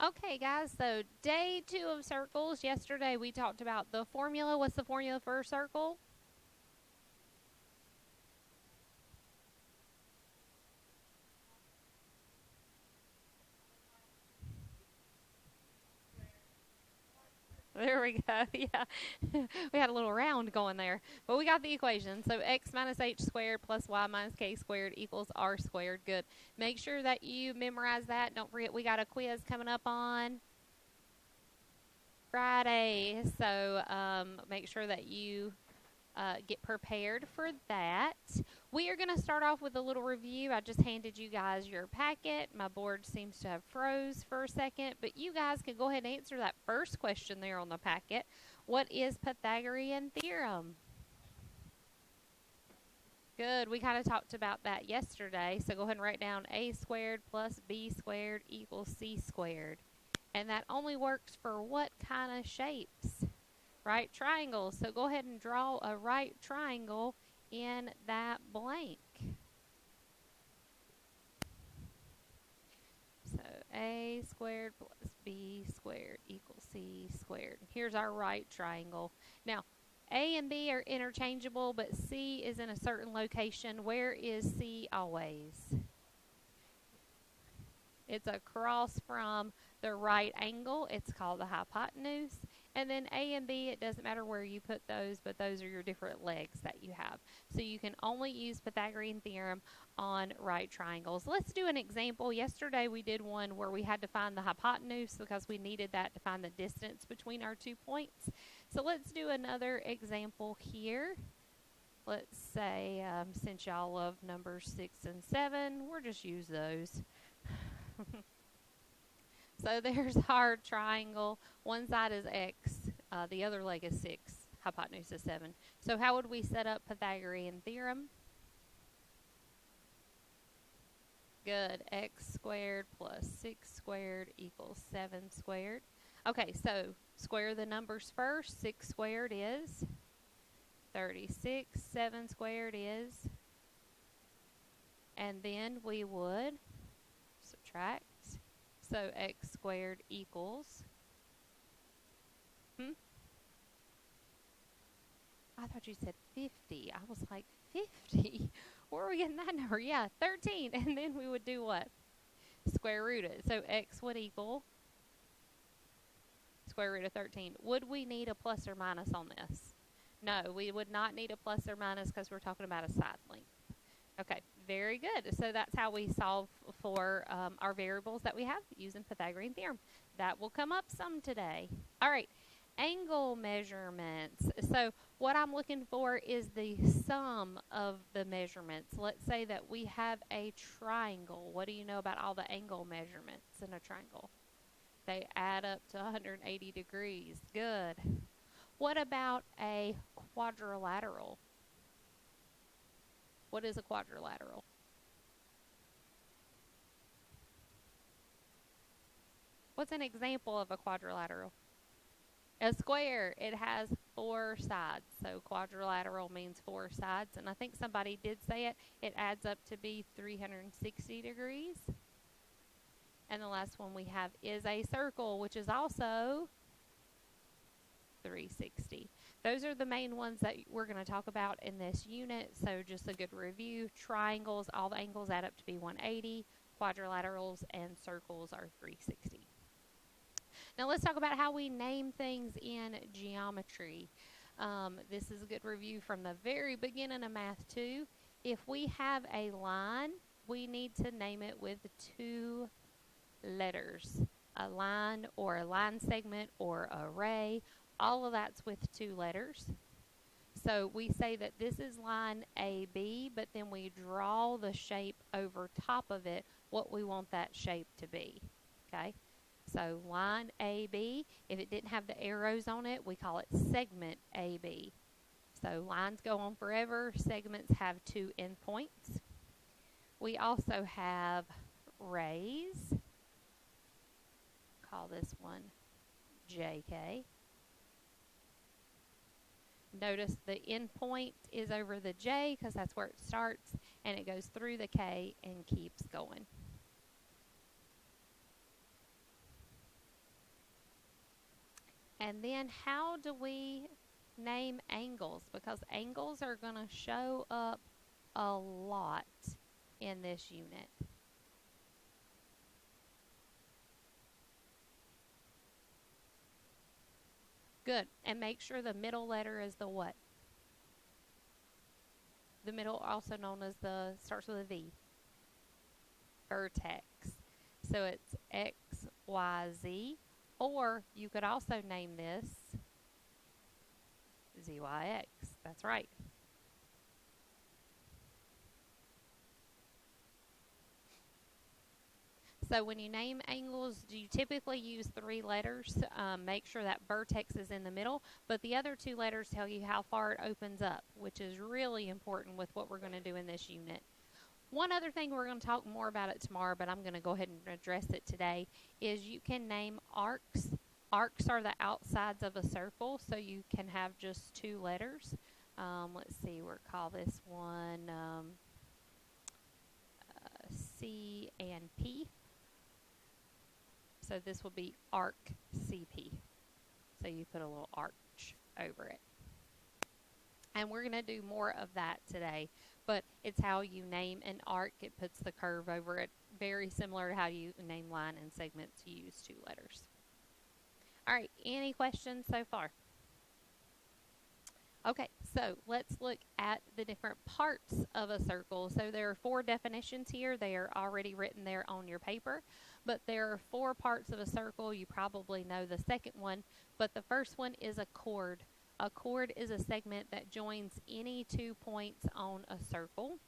Okay, guys, so day 2 of circles. Yesterday we talked about the formula. What's the formula for a circle? There we go. Yeah. We had a little round going there. But we got the equation. So x minus h squared plus y minus k squared equals r squared. Good. Make sure that you memorize that. Don't forget we got a quiz coming up on Friday. So make sure that you get prepared for that. We are going to start off with a little review. I just handed you guys your packet. My board seems to have froze for a second, but you guys can go ahead and answer that first question there on the packet. What is Pythagorean theorem? Good. We kind of talked about that yesterday. So go ahead and write down a squared plus b squared equals c squared. And that only works for what kind of shapes? Right triangles. So go ahead and draw a right triangle in that blank. So a squared plus b squared equals c squared. Here's our right triangle. Now, a and b are interchangeable, but c is in a certain location. Where is c always? It's across from the right angle. It's called the hypotenuse. And then A and B, it doesn't matter where you put those, but those are your different legs that you have. So you can only use Pythagorean theorem on right triangles. Let's do an example. Yesterday we did one where we had to find the hypotenuse because we needed that to find the distance between our 2 points. So let's do another example here. Let's say, since y'all love numbers 6 and 7, we'll just use those. So there's our triangle. One side is x, the other leg is 6, hypotenuse is 7. So how would we set up Pythagorean theorem? Good. X squared plus 6 squared equals 7 squared. Okay, so square the numbers first. 6 squared is 36. 7 squared is, and then we would subtract. So x squared equals, I thought you said 50. I was like, 50? Where are we getting that number? Yeah, 13. And then we would do what? Square root it. So x would equal square root of 13. Would we need a plus or minus on this? No, we would not need a plus or minus because we're talking about a side length. Okay, very good. So that's how we solve for our variables that we have using Pythagorean theorem. That will come up some today. All right, angle measurements. So what I'm looking for is the sum of the measurements. Let's say that we have a triangle. What do you know about all the angle measurements in a triangle? They add up to 180 degrees. Good. What about a quadrilateral? What is a quadrilateral? What's an example of a quadrilateral? A square. It has 4 sides. So quadrilateral means 4 sides. And I think somebody did say it. It adds up to be 360 degrees. And the last one we have is a circle, which is also 360. Those are the main ones that we're going to talk about in this unit. So just a good review. Triangles, all the angles add up to be 180. Quadrilaterals and circles are 360. Now let's talk about how we name things in geometry. This is a good review from the very beginning of Math 2. If we have a line, we need to name it with 2 letters. A line or a line segment or a ray. All of that's with 2 letters. So we say that this is line AB, but then we draw the shape over top of it, what we want that shape to be. Okay? So line AB, if it didn't have the arrows on it, we call it segment AB. So lines go on forever. Segments have 2 endpoints. We also have rays. Call this one JK. Notice the end point is over the J because that's where it starts, and it goes through the K and keeps going. And then how do we name angles? Because angles are going to show up a lot in this unit. Good. And make sure the middle letter is the what? The middle, also known as starts with a V. Vertex. So it's X, Y, Z. Or you could also name this ZYX. That's right. So when you name angles, you typically use 3 letters. Make sure that vertex is in the middle, but the other 2 letters tell you how far it opens up, which is really important with what we're going to do in this unit. One other thing, we're going to talk more about it tomorrow, but I'm going to go ahead and address it today, is you can name arcs. Arcs are the outsides of a circle, so you can have just 2 letters. Let's see, we'll call this one C and P. So this will be arc CP. So you put a little arch over it. And we're going to do more of that today. But it's how you name an arc. It puts the curve over it. Very similar to how you name line and segments. You use 2 letters. All right, any questions so far? Okay, so let's look at the different parts of a circle. So there are 4 definitions here. They are already written there on your paper. But there are 4 parts of a circle. You probably know the second one. But the first one is a chord. A chord is a segment that joins any 2 points on a circle.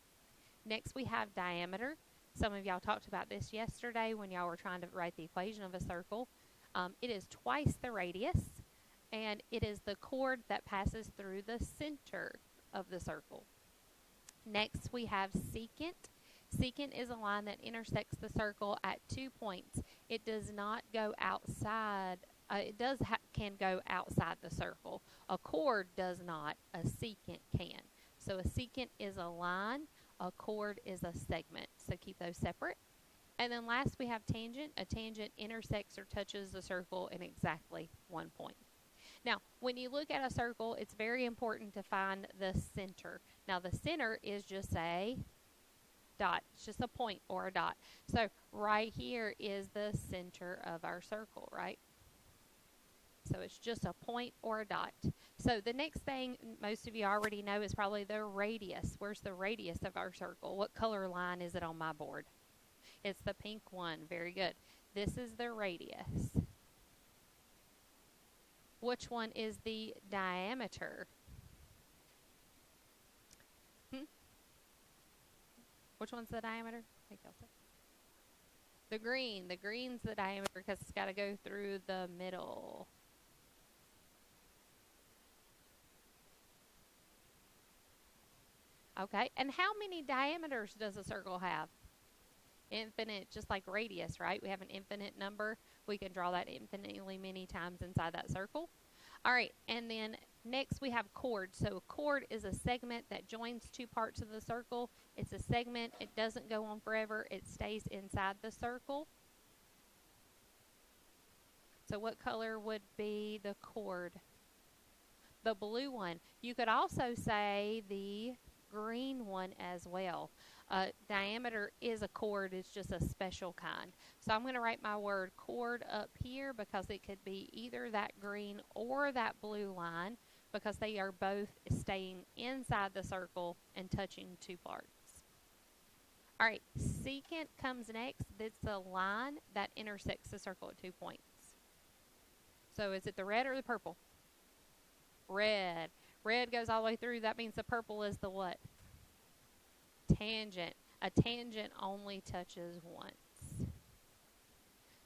Next, we have diameter. Some of y'all talked about this yesterday when y'all were trying to write the equation of a circle. It is twice the radius, and it is the chord that passes through the center of the circle. Next, we have secant. Secant is a line that intersects the circle at 2 points. It does not go outside. Can go outside the circle. A chord does not. A secant can. So a secant is a line. A chord is a segment. So keep those separate. And then last we have tangent. A tangent intersects or touches the circle in exactly 1 point. Now, when you look at a circle, it's very important to find the center. Now, the center is just a dot. It's just a point or a dot. So right here is the center of our circle, right? So it's just a point or a dot. So the next thing most of you already know is probably the radius. Where's the radius of our circle? What color line is it on my board? It's the pink one. Very good. This is the radius. Which one is the diameter? Which one's the diameter? I think I'll say. The green. The green's the diameter because it's got to go through the middle. Okay, and how many diameters does a circle have? Infinite, just like radius, right? We have an infinite number. We can draw that infinitely many times inside that circle. All right, and then next we have chord. So a chord is a segment that joins 2 parts of the circle. It's a segment. It doesn't go on forever. It stays inside the circle. So what color would be the chord? The blue one. You could also say the green one as well. Diameter is a chord. It's just a special kind. So I'm going to write my word chord up here because it could be either that green or that blue line because they are both staying inside the circle and touching 2 parts. All right, secant comes next. It's the line that intersects the circle at 2 points. So is it the red or the purple? Red. Red goes all the way through. That means the purple is the what? Tangent. A tangent only touches once.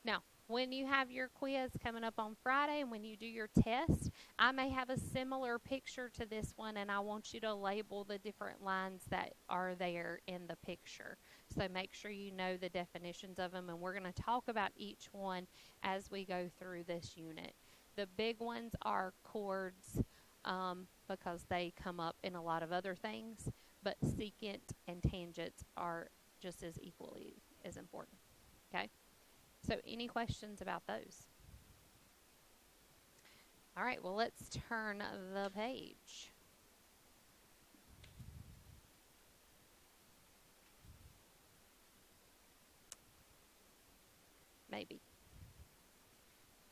Now, when you have your quiz coming up on Friday and when you do your test, I may have a similar picture to this one, and I want you to label the different lines that are there in the picture. So make sure you know the definitions of them, and we're going to talk about each one as we go through this unit. The big ones are chords because they come up in a lot of other things, but secant and tangents are just as equally as important. Okay? So any questions about those? All right, well, let's turn the page. Maybe.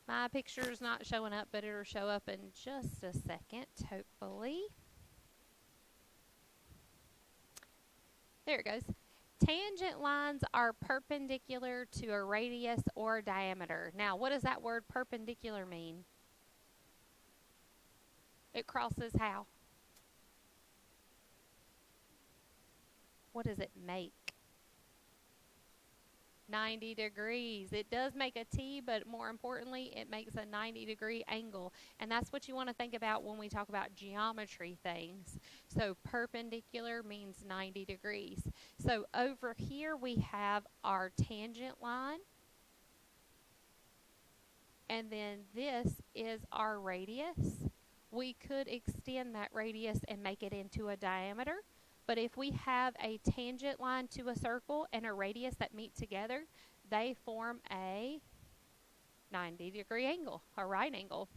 My picture's not showing up, but it'll show up in just a second, hopefully. There it goes. Tangent lines are perpendicular to a radius or diameter. Now, what does that word perpendicular mean? It crosses how? What does it make? 90 degrees. It does make a T, but more importantly, it makes a 90-degree angle. And that's what you want to think about when we talk about geometry things. So perpendicular means 90 degrees. So over here we have our tangent line. And then this is our radius. We could extend that radius and make it into a diameter. But if we have a tangent line to a circle and a radius that meet together, they form a 90-degree angle, a right angle.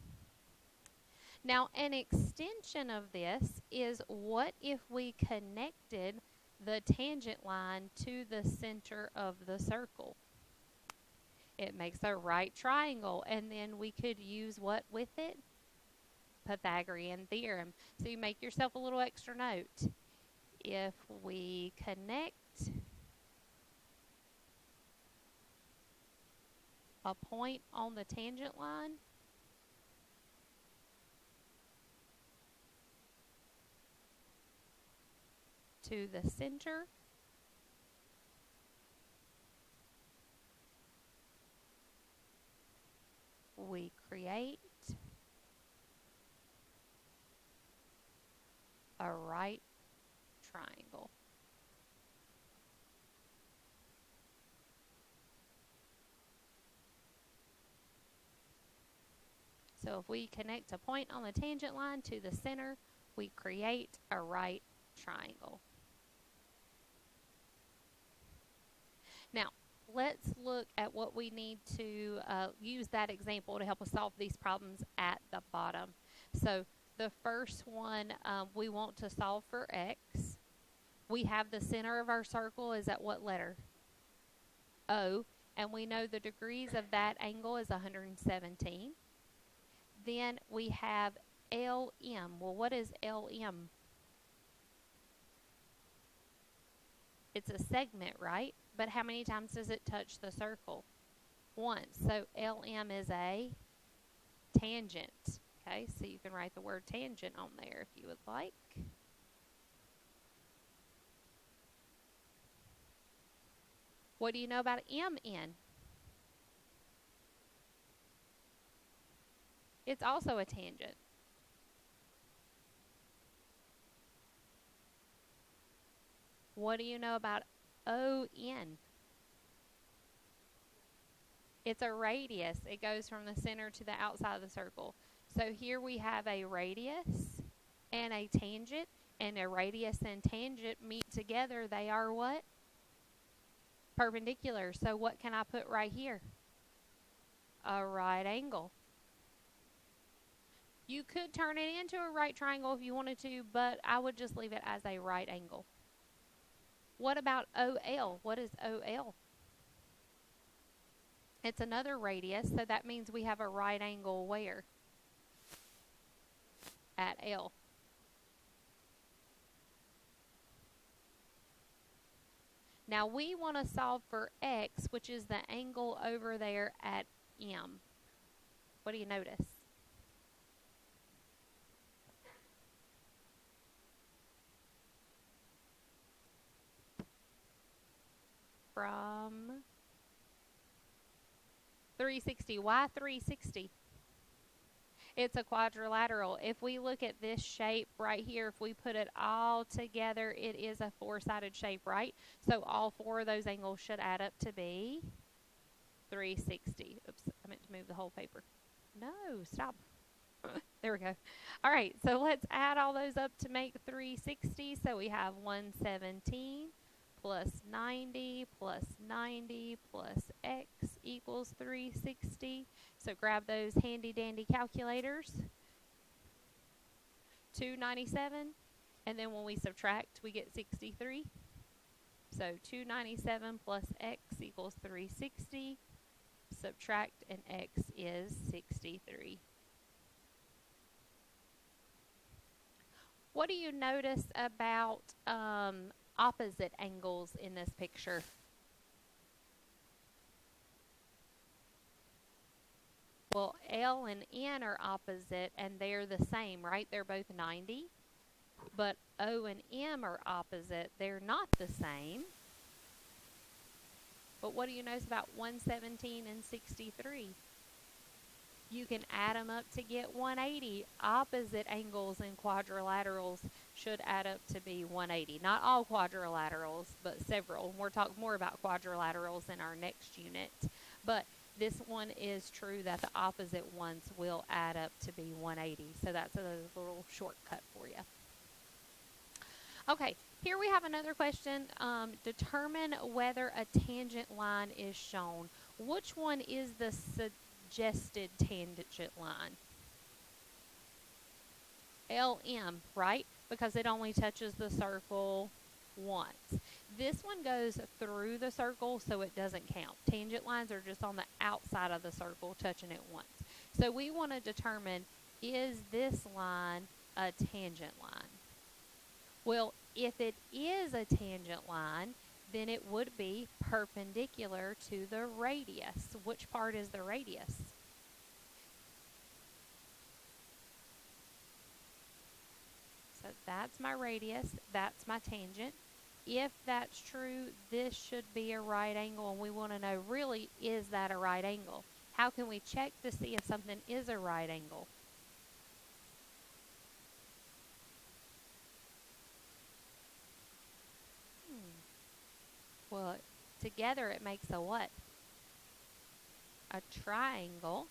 Now, an extension of this is, what if we connected the tangent line to the center of the circle? It makes a right triangle, and then we could use what with it? Pythagorean theorem. So you make yourself a little extra note. If we connect a point on the tangent line to the center, we create a right triangle. So if we connect a point on the tangent line to the center, we create a right triangle. Now, let's look at what we need to use that example to help us solve these problems at the bottom. So the first one, we want to solve for x. We have the center of our circle is at what letter? O. And we know the degrees of that angle is 117. Then we have LM. Well, what is LM? It's a segment, right? But how many times does it touch the circle? Once. So LM is a tangent. Okay, so you can write the word tangent on there if you would like. What do you know about MN? It's also a tangent. What do you know about ON? It's a radius. It goes from the center to the outside of the circle. So here we have a radius and a tangent, and a radius and tangent meet together. They are what? Perpendicular. So what can I put right here? A right angle. You could turn it into a right triangle if you wanted to, but I would just leave it as a right angle. What about OL? What is OL? It's another radius, so that means we have a right angle where? At L. Now we want to solve for x, which is the angle over there at M. What do you notice? From 360. Why 360? It's a quadrilateral. If we look at this shape right here, if we put it all together, it is a four-sided shape, right? So all four of those angles should add up to be 360. Oops, I meant to move the whole paper. No, stop. There we go. All right, so let's add all those up to make 360. So we have 117 plus 90 plus 90 plus x equals 360. So grab those handy dandy calculators. 297, and then when we subtract, we get 63. So 297 plus x equals 360. Subtract an x is 63. What do you notice about opposite angles in this picture? Well, L and N are opposite, and they're the same, right? They're both 90. But O and M are opposite. They're not the same. But what do you notice about 117 and 63? You can add them up to get 180. Opposite angles in quadrilaterals should add up to be 180. Not all quadrilaterals, but several. We'll talk more about quadrilaterals in our next unit. But this one is true that the opposite ones will add up to be 180. So that's a little shortcut for you. Okay, here we have another question. Determine whether a tangent line is shown. Which one is the suggested tangent line? LM, right? Because it only touches the circle once. This one goes through the circle, so it doesn't count. Tangent lines are just on the outside of the circle, touching it once. So we want to determine, is this line a tangent line? Well, if it is a tangent line, then it would be perpendicular to the radius. Which part is the radius? So that's my radius, that's my tangent. If that's true, this should be a right angle, and we want to know, really, is that a right angle? How can we check to see if something is a right angle? Well, together it makes a what? A triangle.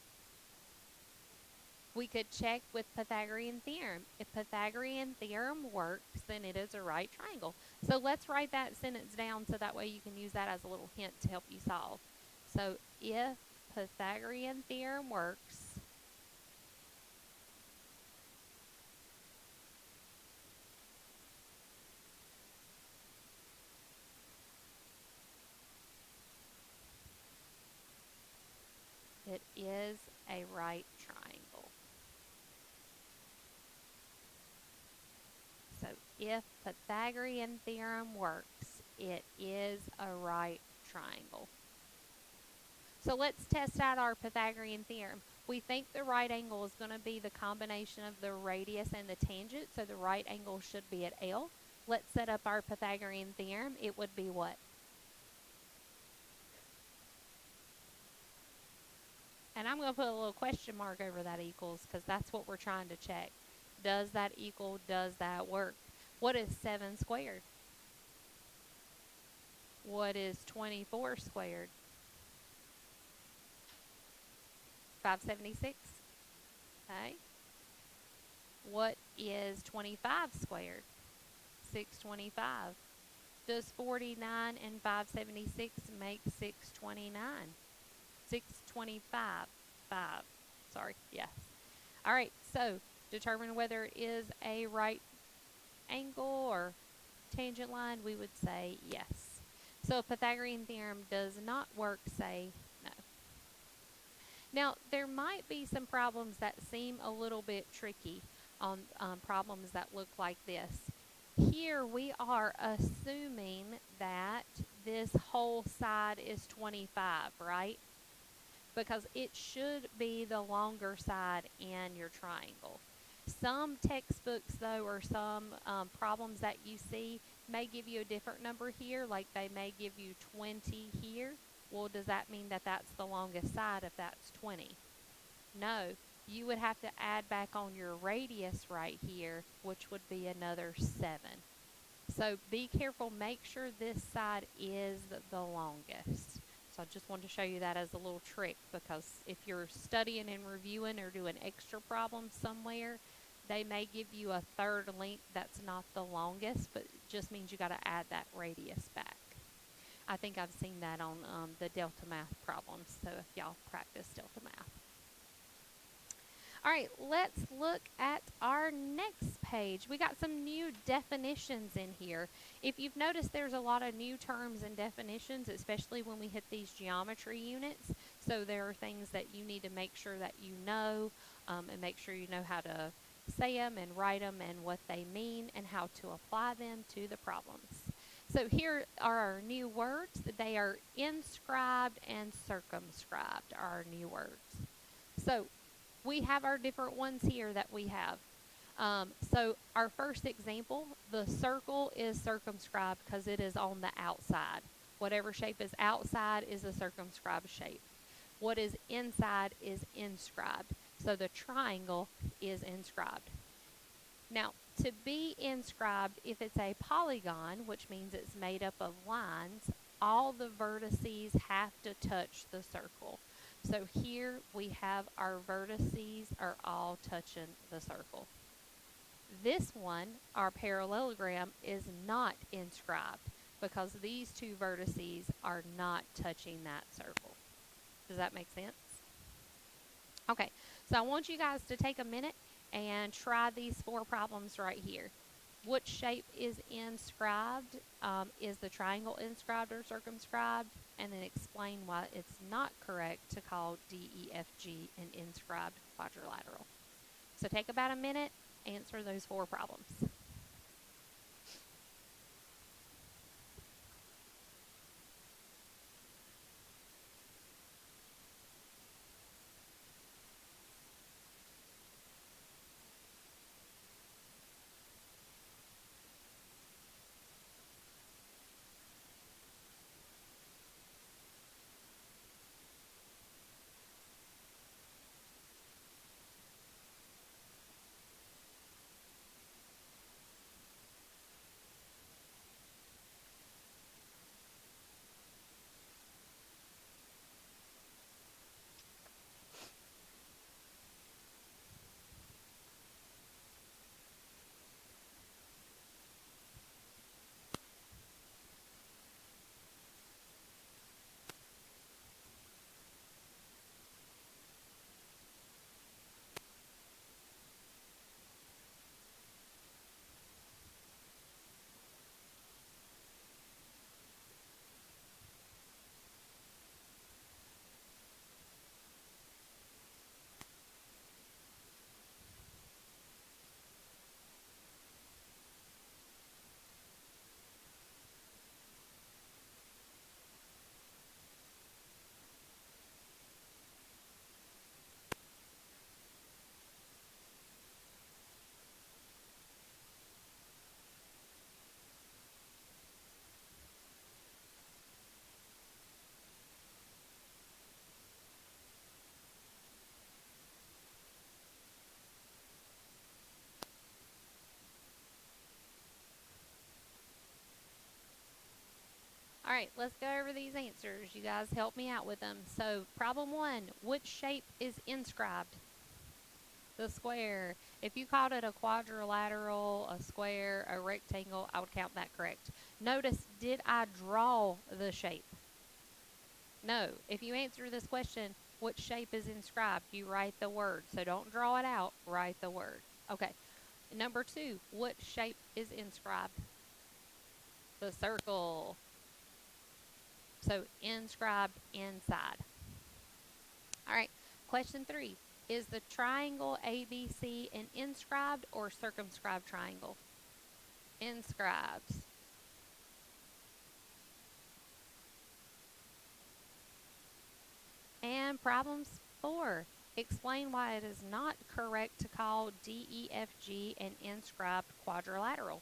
We could check with Pythagorean theorem. If Pythagorean theorem works, then it is a right triangle. So let's write that sentence down so that way you can use that as a little hint to help you solve. So if Pythagorean theorem works, it is a right triangle. So if Pythagorean theorem works, it is a right triangle. So let's test out our Pythagorean theorem. We think the right angle is going to be the combination of the radius and the tangent, so the right angle should be at L. Let's set up our Pythagorean theorem. It would be what? And I'm going to put a little question mark over that equals, because that's what we're trying to check. Does that equal, does that work? What is 7 squared? What is 24 squared? 576. Okay. What is 25 squared? 625. Does 49 and 576 make 629? 625. 5. Sorry. Yes. All right. So determine whether it is a right angle or tangent line. We would say yes. So if Pythagorean theorem does not work, say no. Now, there might be some problems that seem a little bit tricky on problems that look like this. Here we are assuming that this whole side is 25, right? Because it should be the longer side in your triangle. Some textbooks, though, or some problems that you see may give you a different number here, like they may give you 20 here. Well, does that mean that that's the longest side if that's 20? No, you would have to add back on your radius right here, which would be another 7. So be careful, make sure this side is the longest. So I just wanted to show you that as a little trick, because if you're studying and reviewing or doing extra problems somewhere, they may give you a third length that's not the longest, but it just means you got to add that radius back. I think I've seen that on the Delta Math problems, so if y'all practice Delta Math. All right, let's look at our next page, we got some new definitions in here. If you've noticed, there's a lot of new terms and definitions, especially when we hit these geometry units. So there are things that you need to make sure that you know, and make sure you know how to say them and write them and what they mean and how to apply them to the problems. So here are our new words. They are inscribed and circumscribed are our new words. So we have our different ones here that we have. So our first example, the circle is circumscribed because it is on the outside. Whatever shape is outside is a circumscribed shape. What is inside is inscribed. So the triangle is inscribed. Now, to be inscribed, if it's a polygon, which means it's made up of lines, all the vertices have to touch the circle. So here we have our vertices are all touching the circle. This one, our parallelogram, is not inscribed because these two vertices are not touching that circle. Does that make sense? Okay, so I want you guys to take a minute and try these 4 problems right here. Which shape is inscribed? Is the triangle inscribed or circumscribed? And then explain why it's not correct to call DEFG an inscribed quadrilateral. So take about a minute, answer those 4 problems. All right, let's go over these answers. You guys help me out with them. So problem 1, which shape is inscribed? The square. If you called it a quadrilateral, a square, a rectangle, I would count that correct. Notice, did I draw the shape? No. If you answer this question, which shape is inscribed? You write the word. So don't draw it out, write the word. Okay. Number 2, what shape is inscribed? The circle. So inscribed inside. All right, question 3. Is the triangle ABC an inscribed or circumscribed triangle? Inscribed. And problems 4. Explain why it is not correct to call DEFG an inscribed quadrilateral.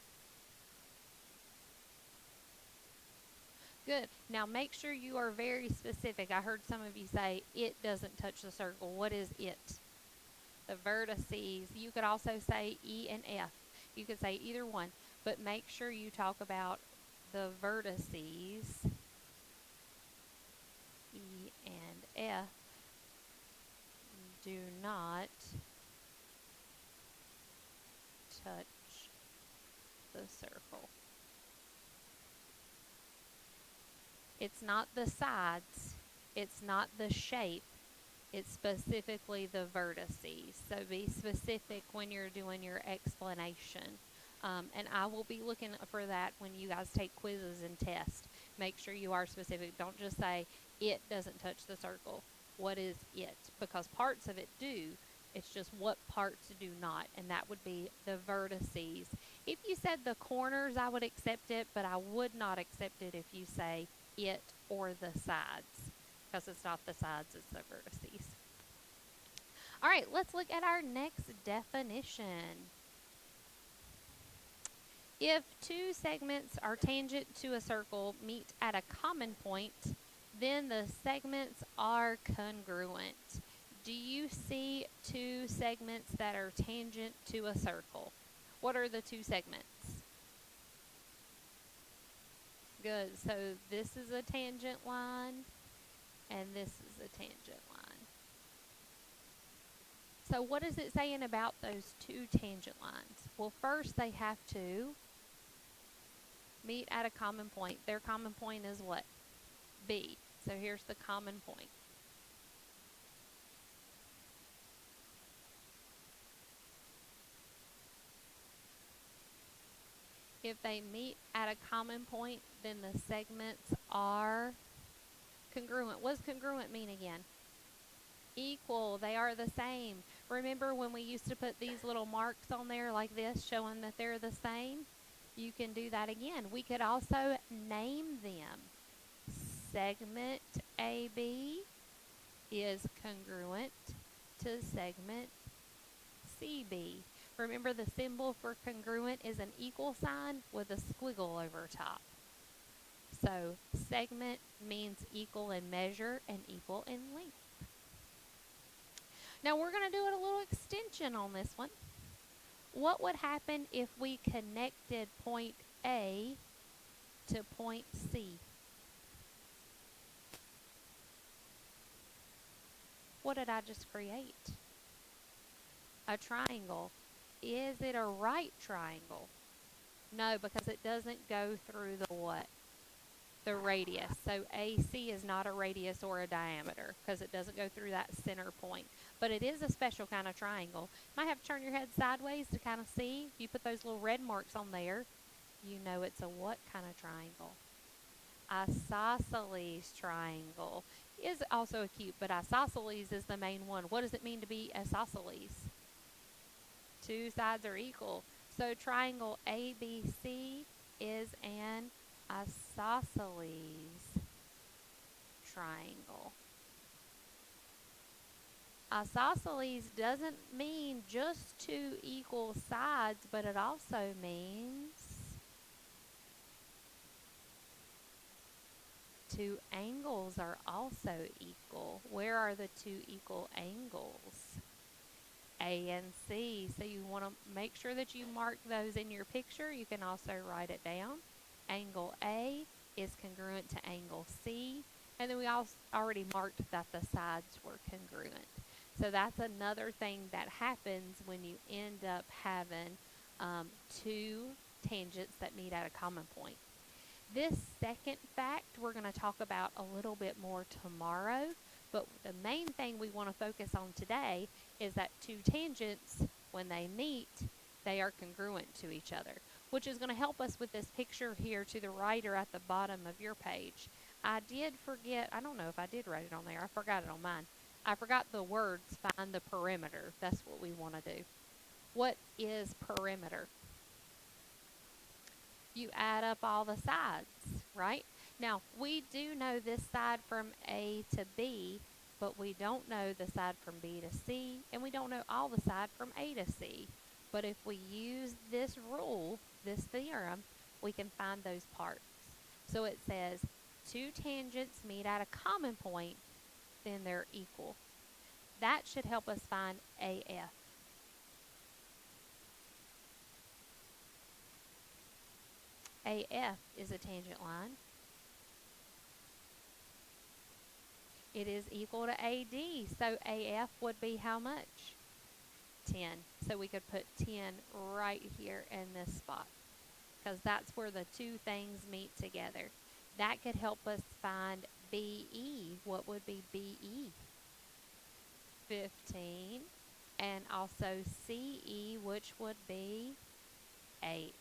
Good. Now make sure you are very specific. I heard some of you say it doesn't touch the circle. What is it? The vertices. You could also say E and F. You could say either one, but make sure you talk about the vertices, E and F, do not touch the circle. It's not the sides, it's not the shape, It's specifically the vertices. So be specific when you're doing your explanation. And I will be looking for that when you guys take quizzes and tests. Make sure you are specific. Don't just say, it doesn't touch the circle. What is it? Because parts of it do. It's just what parts do not. And that would be the vertices. If you said the corners, I would accept it, but I would not accept it if you say it or the sides. Because it's not the sides, it's the vertices. All right, let's look at our next definition. If two segments are tangent to a circle meet at a common point, then the segments are congruent. Do you see two segments that are tangent to a circle? What are the two segments? Good. So this is a tangent line, and this is a tangent line. So what is it saying about those two tangent lines? Well, first they have to meet at a common point. Their common point is what? B. So here's the common point. If they meet at a common point, then the segments are congruent. What does congruent mean again? Equal. They are the same. Remember when we used to put these little marks on there like this showing that they're the same? You can do that again. We could also name them. Segment AB is congruent to segment CB. Remember, the symbol for congruent is an equal sign with a squiggle over top. So segment means equal in measure and equal in length. Now we're going to do a little extension on this one. What would happen if we connected point A to point C? What did I just create? A triangle. Is it a right triangle? No, because it doesn't go through the what? The radius. So AC is not a radius or a diameter because it doesn't go through that center point. But it is a special kind of triangle. You might have to turn your head sideways to kind of see. If you put those little red marks on there, you know it's a what kind of triangle? Isosceles triangle is also acute, but isosceles is the main one. What does it mean to be isosceles? Two sides are equal. So triangle ABC is an isosceles triangle. Isosceles doesn't mean just two equal sides, but it also means two angles are also equal. Where are the two equal angles? A and C. So you want to make sure that you mark those in your picture. You can also write it down. Angle A is congruent to angle C. And then we also already marked that the sides were congruent. So that's another thing that happens when you end up having two tangents that meet at a common point. This second fact we're going to talk about a little bit more tomorrow, but the main thing we want to focus on today is that two tangents, when they meet, they are congruent to each other, which is going to help us with this picture here to the right or at the bottom of your page. I did forget, I don't know if I did write it on there, I forgot it on mine. I forgot the words, find the perimeter. That's what we want to do. What is perimeter? You add up all the sides, right? Now, we do know this side from A to B, but we don't know the side from B to C, and we don't know all the side from A to C. But if we use this rule, this theorem, we can find those parts. So it says two tangents meet at a common point, then they're equal. That should help us find AF. AF is a tangent line. It is equal to AD, so AF would be how much? 10. So we could put 10 right here in this spot because that's where the two things meet together. That could help us find BE. What would be BE? 15, and also CE, which would be 8.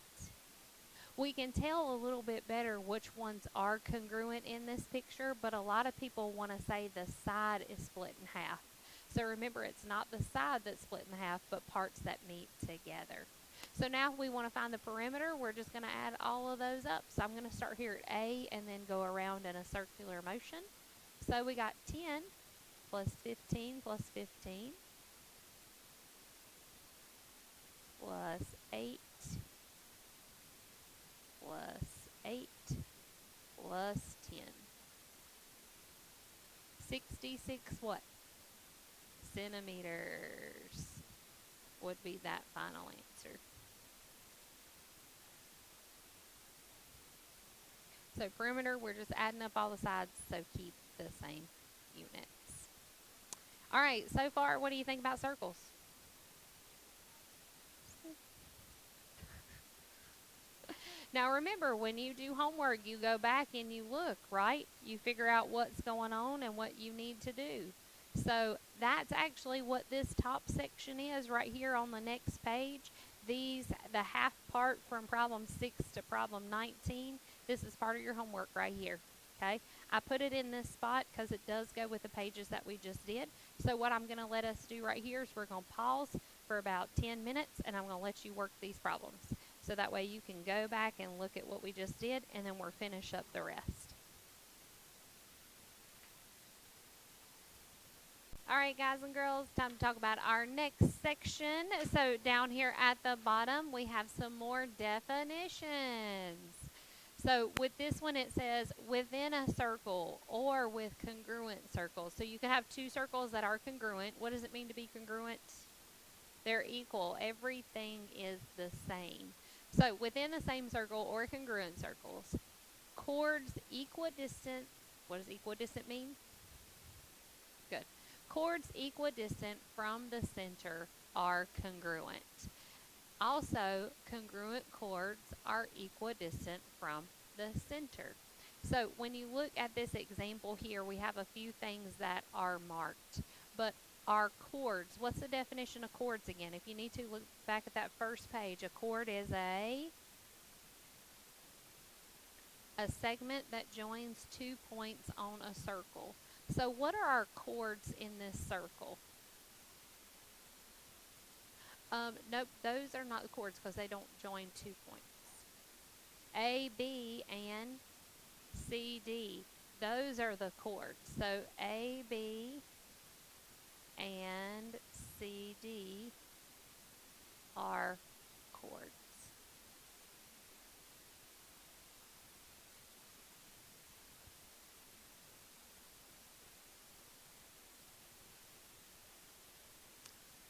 We can tell a little bit better which ones are congruent in this picture, but a lot of people want to say the side is split in half. So remember, it's not the side that's split in half, but parts that meet together. So now if we want to find the perimeter, we're just going to add all of those up. So I'm going to start here at A and then go around in a circular motion. So we got 10 plus 15 plus 15 plus 8 plus 8 plus 10. 66 what? Centimeters would be that final answer. So perimeter, we're just adding up all the sides, so keep the same units. All right, so far, what do you think about circles? Now remember, when you do homework, you go back and you look, right? You figure out what's going on and what you need to do. So that's actually what this top section is right here on the next page. The half part from problem 6 to problem 19, this is part of your homework right here, okay? I put it in this spot because it does go with the pages that we just did. So what I'm going to let us do right here is we're going to pause for about 10 minutes, and I'm going to let you work these problems. So that way you can go back and look at what we just did, and then we'll finish up the rest. All right, guys and girls, time to talk about our next section. So down here at the bottom, we have some more definitions. So with this one, it says within a circle or with congruent circles. So you can have two circles that are congruent. What does it mean to be congruent? They're equal. Everything is the same. So within the same circle or congruent circles, chords equidistant. What does equidistant mean? Good. Chords equidistant from the center are congruent. Also, congruent chords are equidistant from the center. So when you look at this example here, we have a few things that are marked. But our chords, what's the definition of chords again? If you need to look back at that first page, a chord is a segment that joins 2 points on a circle. So what are our chords in this circle? Nope, those are not the chords because they don't join 2 points. A, B, and C, D. Those are the chords. So A, B, and C, D are chords.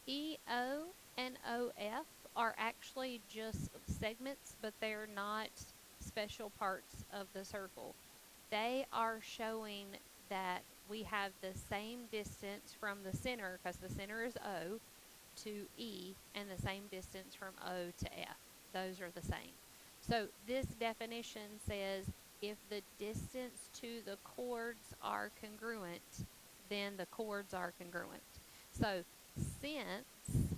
E, O, and OF are actually just segments, but they're not special parts of the circle. They are showing that we have the same distance from the center, because the center is O, to E, and the same distance from O to F. Those are the same. So this definition says if the distance to the chords are congruent, then the chords are congruent. So since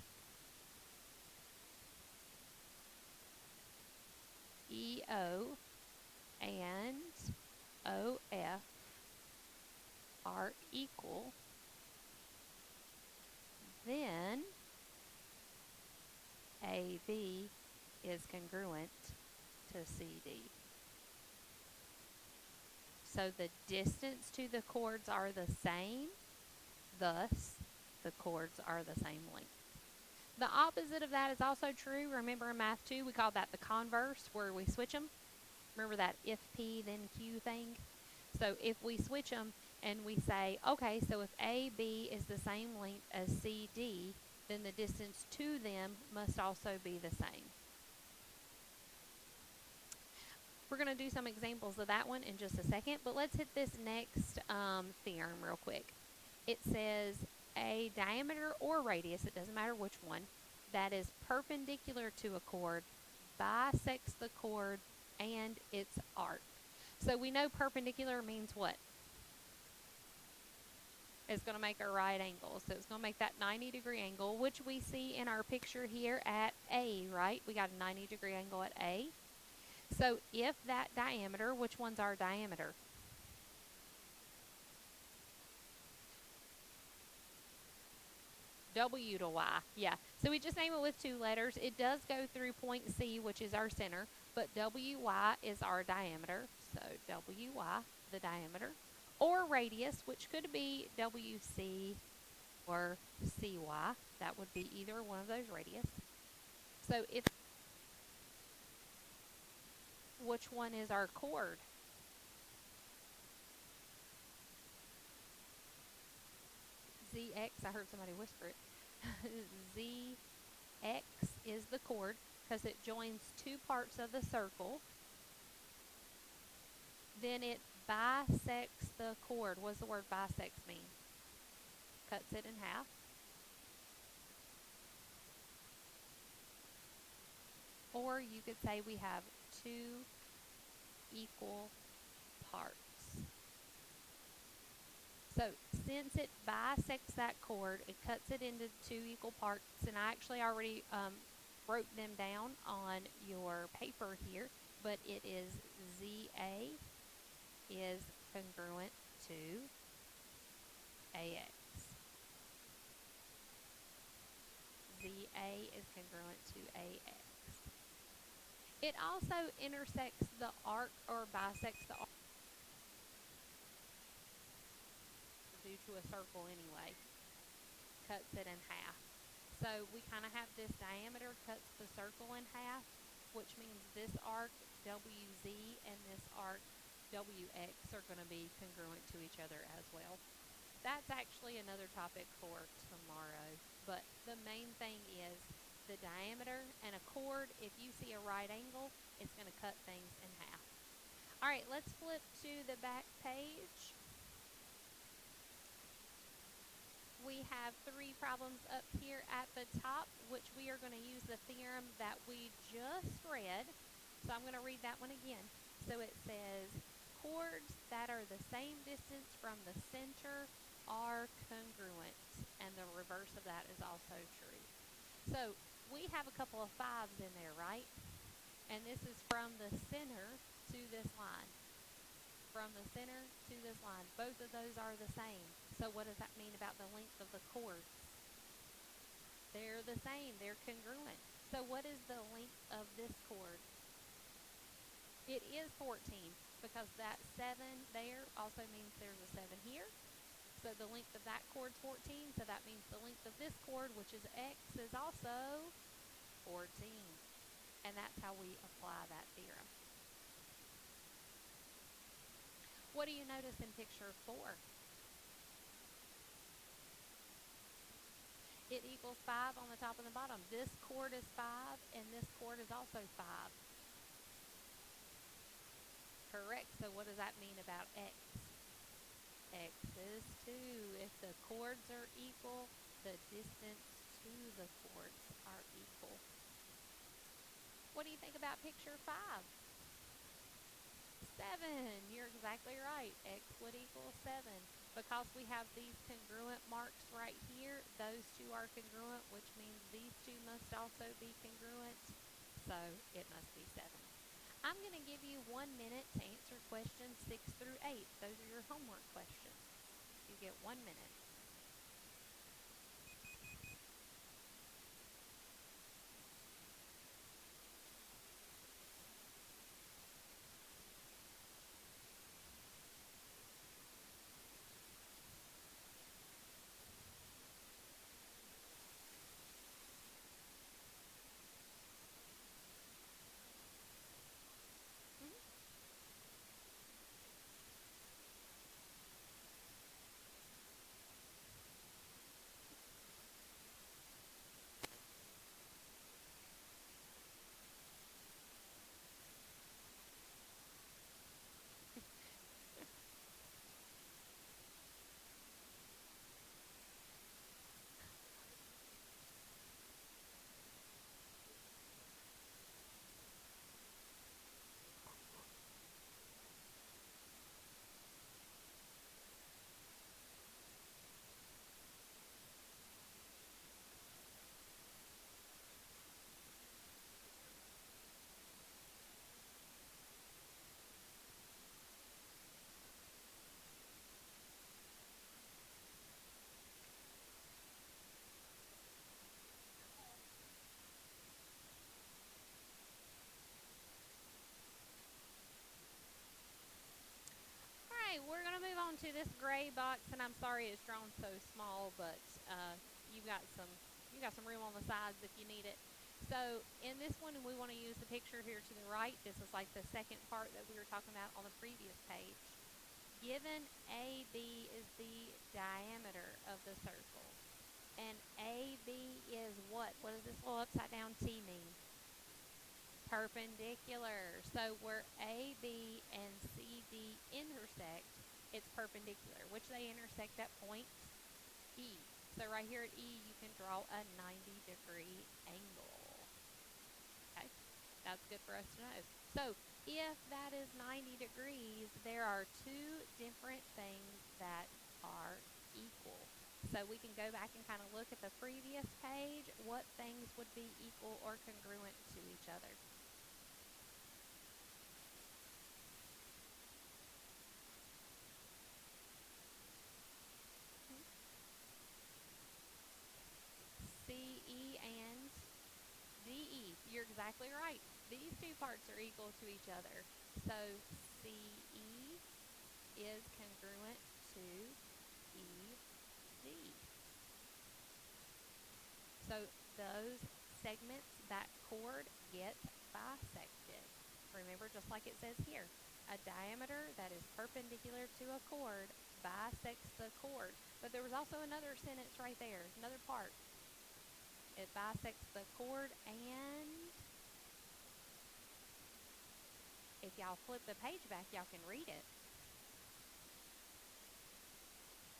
EO and OF are equal, then AB is congruent to CD. So the distance to the chords are the same, thus the chords are the same length. The opposite of that is also true. Remember in Math 2, we call that the converse, where we switch them. Remember that if P then Q thing? So if we switch them and we say, okay, so if AB is the same length as CD, then the distance to them must also be the same. We're going to do some examples of that one in just a second, but let's hit this next theorem real quick. It says a diameter or radius, it doesn't matter which one, that is perpendicular to a chord bisects the chord and its arc. So we know perpendicular means what? is going to make a right angle. So it's going to make that 90-degree angle, which we see in our picture here at A, right? We got a 90-degree angle at A. So if that diameter, which one's our diameter? W to Y, yeah. So we just name it with 2 letters. It does go through point C, which is our center, but WY is our diameter. So WY, the diameter, or radius, which could be WC or CY. That would be either one of those radius. So if which one is our chord? ZX, I heard somebody whisper it. ZX is the chord because it joins 2 parts of the circle. Then it bisects the chord. What does the word bisects mean? Cuts it in half. Or you could say we have 2 equal parts. So since it bisects that chord, it cuts it into 2 equal parts, and I actually already wrote them down on your paper here, but it is ZA is congruent to AX. ZA is congruent to AX. It also intersects the arc or bisects the arc due to a circle anyway. Cuts it in half. So we kind of have this diameter cuts the circle in half, which means this arc WZ and this arc WX are going to be congruent to each other as well. That's actually another topic for tomorrow, but the main thing is the diameter and a chord. If you see a right angle, it's going to cut things in half. All right, let's flip to the back page. We have 3 problems up here at the top, which we are going to use the theorem that we just read. So I'm going to read that one again. So it says, chords that are the same distance from the center are congruent. And the reverse of that is also true. So we have a couple of 5s in there, right? And this is from the center to this line. From the center to this line. Both of those are the same. So what does that mean about the length of the chords? They're the same. They're congruent. So what is the length of this chord? It is 14 because that 7 there also means there's a 7 here. So the length of that chord is 14. So that means the length of this chord, which is X, is also 14. And that's how we apply that theorem. What do you notice in picture 4? It equals 5 on the top and the bottom. This chord is 5, and this chord is also 5. Correct. So what does that mean about X? X is 2. If the chords are equal, the distance to the chords are equal. What do you think about picture 5? 7. You're exactly right. X would equal 7. Because we have these congruent marks right here, those 2 are congruent, which means these 2 must also be congruent. So it must be 7. I'm going to give you 1 minute to answer questions 6 through 8. Those are your homework questions. You get 1 minute. to this gray box, and I'm sorry it's drawn so small, but you got some room on the sides if you need it. So in this one, we want to use the picture here to the right. This is like the second part that we were talking about on the previous page. Given AB is the diameter of the circle, and AB is what? What does this little upside down T mean? Perpendicular. So where AB and CD intersect, it's perpendicular, which they intersect at point E. So right here at E, you can draw a 90-degree angle. Okay, that's good for us to know. So if that is 90 degrees, there are two different things that are equal. So we can go back and kind of look at the previous page. What things would be equal or congruent to each other? CE and DE. You're exactly right. These two parts are equal to each other. So CE is congruent to ED. So those segments, that chord gets bisected. Remember, just like it says here, a diameter that is perpendicular to a chord bisects the chord. But there was also another sentence right there, another part. It bisects the chord, and if y'all flip the page back, y'all can read it.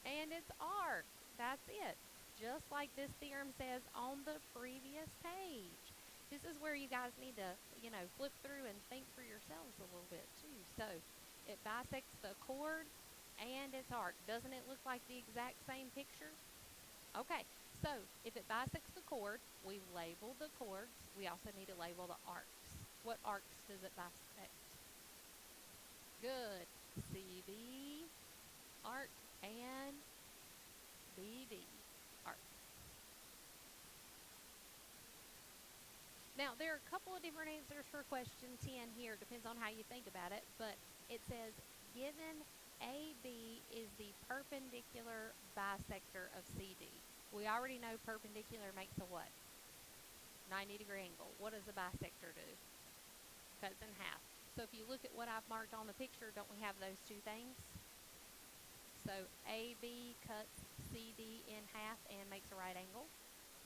And it's arc. That's it. Just like this theorem says on the previous page. This is where you guys need to, flip through and think for yourselves a little bit too. So it bisects the chord and its arc. Doesn't it look like the exact same picture? Okay, so if it bisects the chord, we label the chords. We also need to label the arcs. What arcs does it bisect? Good. CD arc and BD arc. Now, there are a couple of different answers for question 10 here. It depends on how you think about it. But it says, given AB is the perpendicular bisector of CD. We already know perpendicular makes a what? 90-degree angle. What does a bisector do? Cuts in half. So if you look at what I've marked on the picture, don't we have those two things? So AB cuts CD in half and makes a right angle.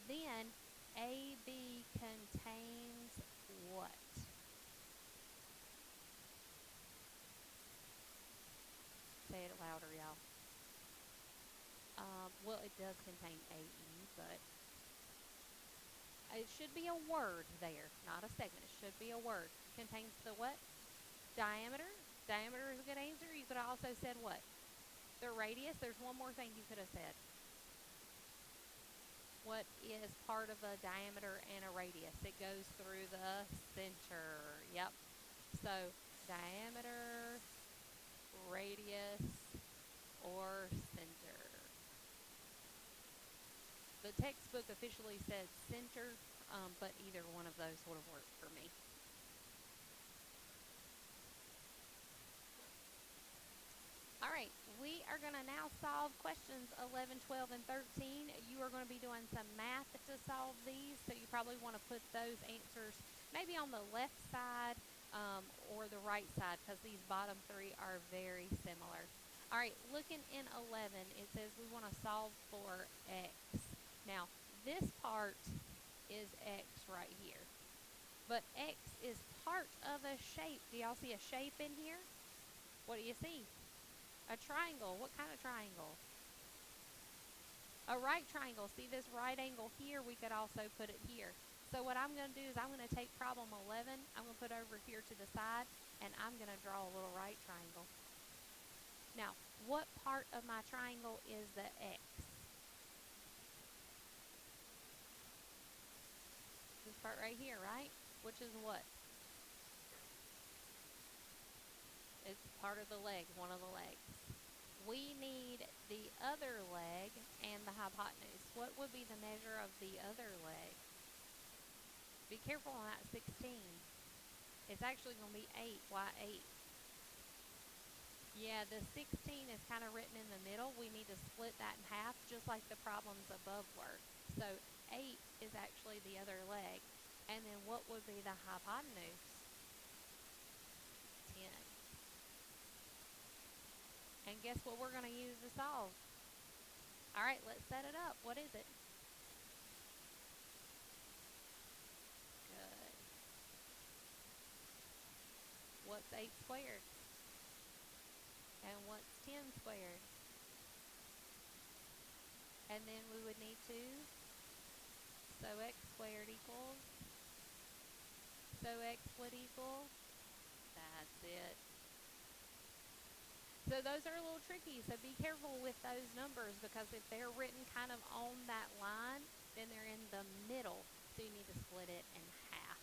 Then AB contains what? Say it louder, y'all. Well, it does contain AE, but it should be a word there, not a segment. It should be a word. Contains the what? Diameter. Diameter is a good answer. You could have also said what? The radius. There's one more thing you could have said. What is part of a diameter and a radius? It goes through the center. Yep. So diameter, radius, or center. The textbook officially says center, but either one of those would have worked for me. All right, we are going to now solve questions 11, 12, and 13. You are going to be doing some math to solve these, so you probably want to put those answers maybe on the left side or the right side, because these bottom three are very similar. All right, looking in 11, it says we want to solve for x. Now, this part is x right here, but x is part of a shape. Do y'all see a shape in here? What do you see? A triangle. What kind of triangle? A right triangle. See this right angle here? We could also put it here. So what I'm going to do is I'm going to take problem 11. I'm going to put over here to the side, and I'm going to draw a little right triangle. Now, what part of my triangle is the x? This part right here, right? Which is what? It's part of the leg, one of the legs. We need the other leg and the hypotenuse. What would be the measure of the other leg? Be careful on that 16. It's actually going to be 8. Why 8? Yeah, the 16 is kind of written in the middle. We need to split that in half, just like the problems above were. So 8 is actually the other leg. And then what would be the hypotenuse? 10. And guess what we're going to use to solve? All right, let's set it up. What is it? Good. What's 8 squared? And what's 10 squared? And then we would need to, so x squared equals, so x would equal, that's it. So those are a little tricky, so be careful with those numbers because if they're written kind of on that line, then they're in the middle, so you need to split it in half.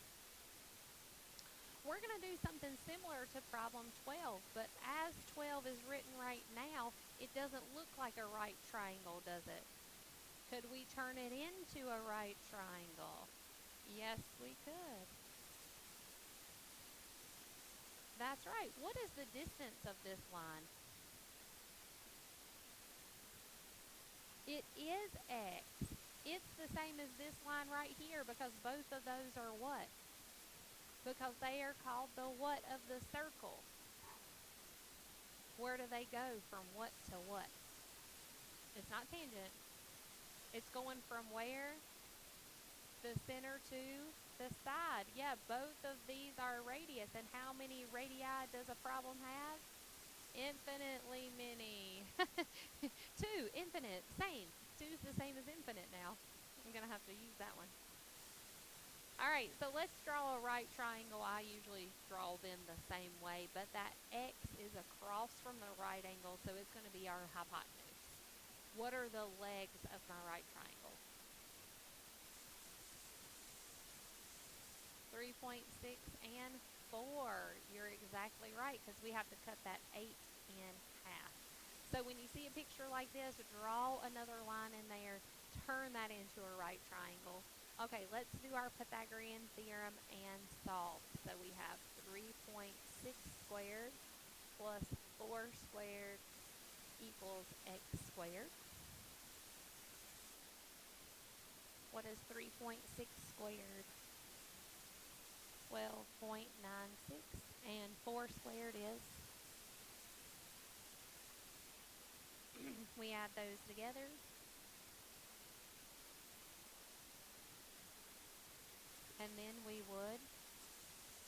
We're going to do something similar to problem 12, but as 12 is written right now, it doesn't look like a right triangle, does it? Could we turn it into a right triangle? Yes, we could. That's right. What is the distance of this line? It is x. It's the same as this line right here because both of those are what? Because they are called the what of the circle. Where do they go from what to what? It's not tangent. It's going from where? The center to the side. Yeah, both of these are radius. And how many radii does a problem have? Infinitely many. 2, infinite, same. 2 is the same as infinite now. I'm going to have to use that one. All right, so let's draw a right triangle. I usually draw them the same way, but that x is across from the right angle, so it's going to be our hypotenuse. What are the legs of my right triangle? 3.6 and 4. You're exactly right because we have to cut that 8 in half. So when you see a picture like this, draw another line in there, turn that into a right triangle. Okay, let's do our Pythagorean theorem and solve. So we have 3.6 squared plus 4 squared equals x squared. What is 3.6 squared? 12.96. And 4 squared is? We add those together. And then we would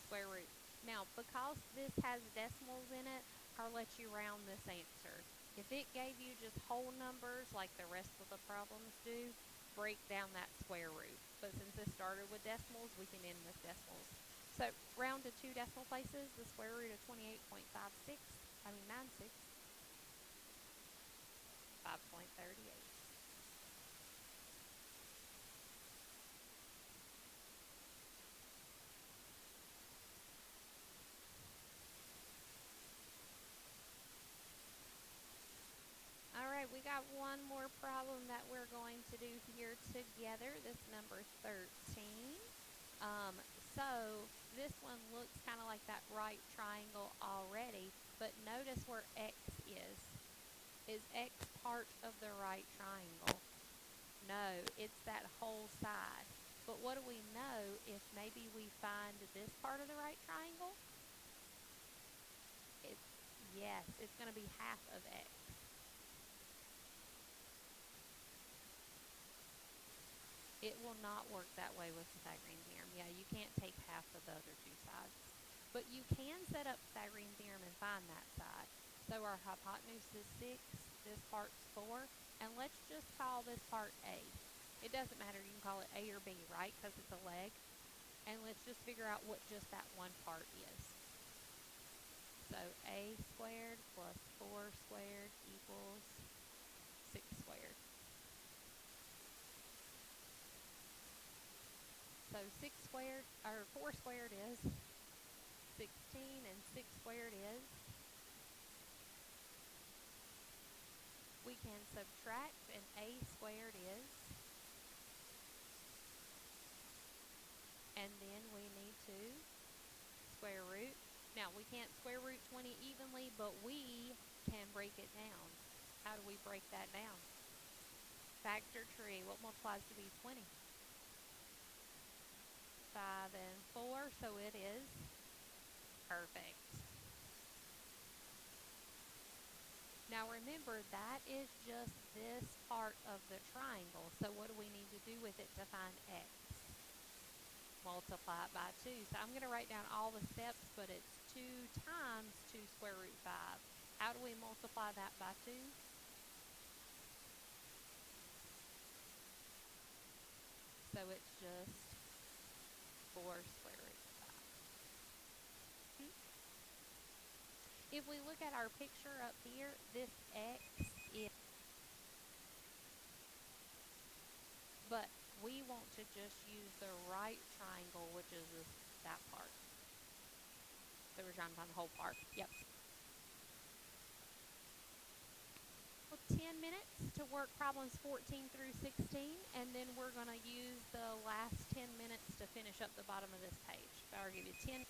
square root. Now, because this has decimals in it, I'll let you round this answer. If it gave you just whole numbers like the rest of the problems do, break down that square root. But since this started with decimals, we can end with decimals. So round to 2 decimal places, the square root of 96, 5.38. All right, we got one more problem that we're going to do here together. This number 13. Um, so this one looks kind of like that right triangle already, but notice where x is. Is x part of the right triangle? No, it's that whole side. But what do we know if maybe we find this part of the right triangle? It's, yes, it's going to be half of x. It will not work that way with Pythagorean theorem. Yeah, you can't take half of the other two sides. But you can set up Pythagorean theorem and find that side. So our hypotenuse is 6, this part's 4, and let's just call this part A. It doesn't matter, you can call it A or B, right? Because it's a leg. And let's just figure out what just that one part is. So A squared plus 4 squared equals 6 squared. So 6 squared, or 4 squared is 16, and 6 squared is, we can subtract, and A squared is, and then we need to square root. Now, we can't square root 20 evenly, but we can break it down. How do we break that down? Factor tree. What multiplies to be 20? 5 and 4, so it is perfect. Now remember, that is just this part of the triangle. So what do we need to do with it to find x? Multiply it by 2. So I'm going to write down all the steps, but it's 2 times 2 square root 5. How do we multiply that by 2? So it's just 4 square root 5. If we look at our picture up here, this x is, but we want to just use the right triangle, which is that part. So we're trying to find the whole part. Yep. Well, 10 minutes to work problems 14 through 16, and then we're going to use the last 10 minutes to finish up the bottom of this page. So I'll give you 10